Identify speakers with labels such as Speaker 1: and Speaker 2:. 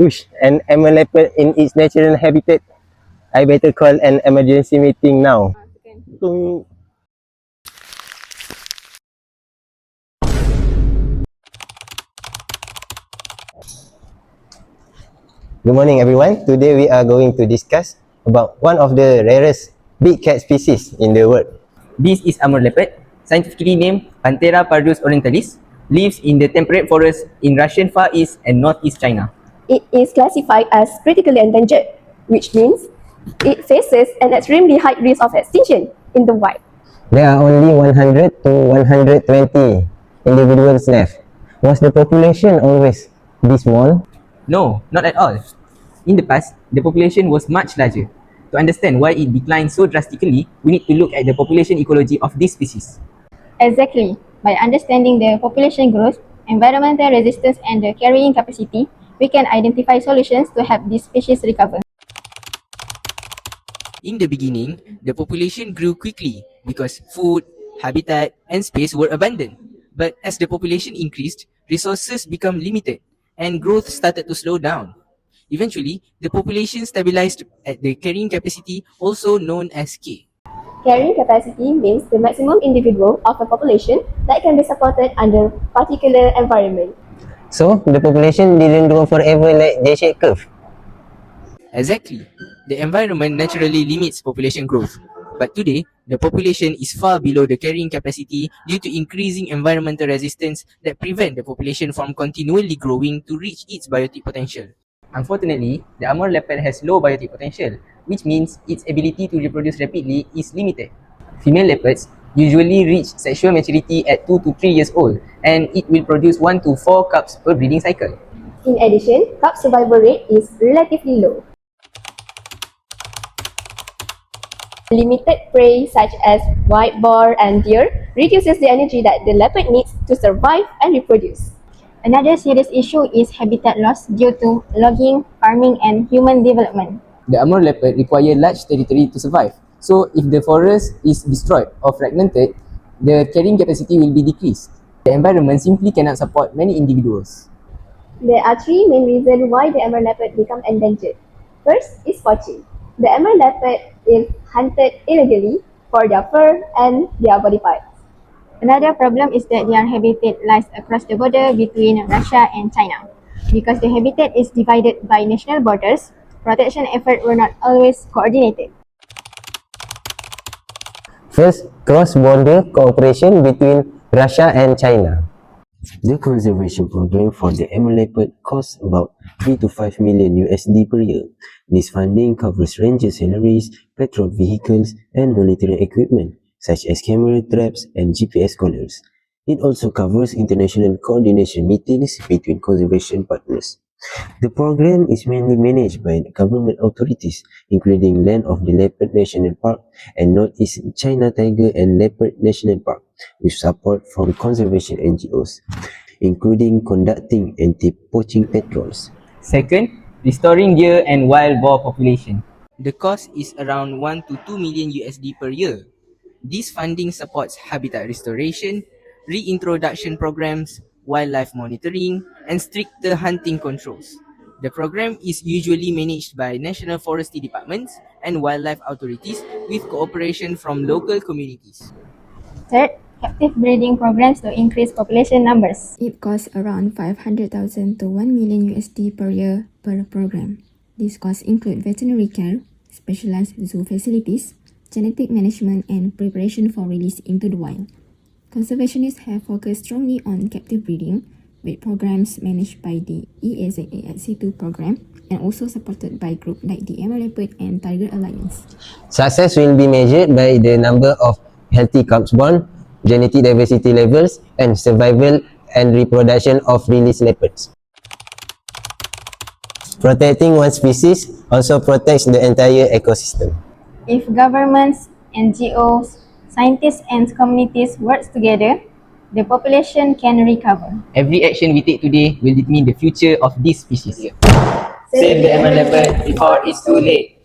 Speaker 1: Whoosh, an Amur leopard in its natural habitat. I better call an emergency meeting now. Tung. Good morning, everyone. Today we are going to discuss about one of the rarest big cat species in the world.
Speaker 2: This is Amur leopard, scientifically named Panthera pardus orientalis, lives in the temperate forest in Russian Far East and Northeast China.
Speaker 3: It is classified as critically endangered, which means it faces an extremely high risk of extinction in the wild.
Speaker 1: There are only 100 to 120 individuals left. Was the population always this small?
Speaker 2: No, not at all. In the past, the population was much larger. To understand why it declined so drastically, we need to look at the population ecology of this species.
Speaker 4: Exactly. By understanding the population growth, environmental resistance and the carrying capacity, we can identify solutions to help this species recover.
Speaker 2: In the beginning, the population grew quickly because food, habitat, and space were abundant. But as the population increased, resources became limited and growth started to slow down. Eventually, the population stabilized at the carrying capacity, also known as K.
Speaker 3: Carrying capacity means the maximum individual of a population that can be supported under particular environment.
Speaker 1: So, the population didn't grow forever like J-shaped curve.
Speaker 2: Exactly. The environment naturally limits population growth. But today, the population is far below the carrying capacity due to increasing environmental resistance that prevent the population from continually growing to reach its biotic potential. Unfortunately, the Amur leopard has low biotic potential, which means its ability to reproduce rapidly is limited. Female leopards usually reach sexual maturity at 2 to 3 years old, and it will produce 1 to 4 cubs per breeding cycle.
Speaker 3: In addition, cub survival rate is relatively low. Limited prey such as white boar and deer reduces the energy that the leopard needs to survive and reproduce.
Speaker 4: Another serious issue is habitat loss due to logging, farming, and human development.
Speaker 2: The Amur leopard require large territory to survive. So if the forest is destroyed or fragmented, the carrying capacity will be decreased. The environment simply cannot support many individuals.
Speaker 3: There are three main reasons why the Amur leopard become endangered. First is poaching. The Amur leopard is hunted illegally for their fur and their body parts.
Speaker 4: Another problem is that their habitat lies across the border between Russia and China. Because the habitat is divided by national borders, protection efforts were not always coordinated.
Speaker 1: First, cross-border cooperation between Russia and China.
Speaker 5: The conservation program for the Amur leopard costs about 3 to 5 million USD per year. This funding covers ranger salaries, patrol vehicles, and monitoring equipment, such as camera traps and GPS collars. It also covers international coordination meetings between conservation partners. The program is mainly managed by government authorities, including Land of the Leopard National Park and Northeast China Tiger and Leopard National Park, with support from conservation NGOs, including conducting anti-poaching patrols.
Speaker 2: Second, restoring deer and wild boar population. The cost is around 1 to 2 million USD per year. This funding supports habitat restoration, reintroduction programs, wildlife monitoring, and stricter hunting controls. The program is usually managed by national forestry departments and wildlife authorities with cooperation from local communities.
Speaker 4: Third, captive breeding programs to increase population numbers. It costs around 500,000 to 1 million USD per year per program. These costs include veterinary care, specialized zoo facilities, genetic management, and preparation for release into the wild. Conservationists have focused strongly on captive breeding, with programs managed by the EAZA at C2 program and also supported by groups like the Amur Leopard and Tiger Alliance.
Speaker 1: Success will be measured by the number of healthy cubs born, genetic diversity levels, and survival and reproduction of released leopards. Protecting one species also protects the entire ecosystem.
Speaker 4: If governments, NGOs, scientists, and communities work together, the population can recover.
Speaker 2: Every action we take today will determine the future of this species.
Speaker 3: Save
Speaker 2: Save the Amur leopard before it's too late.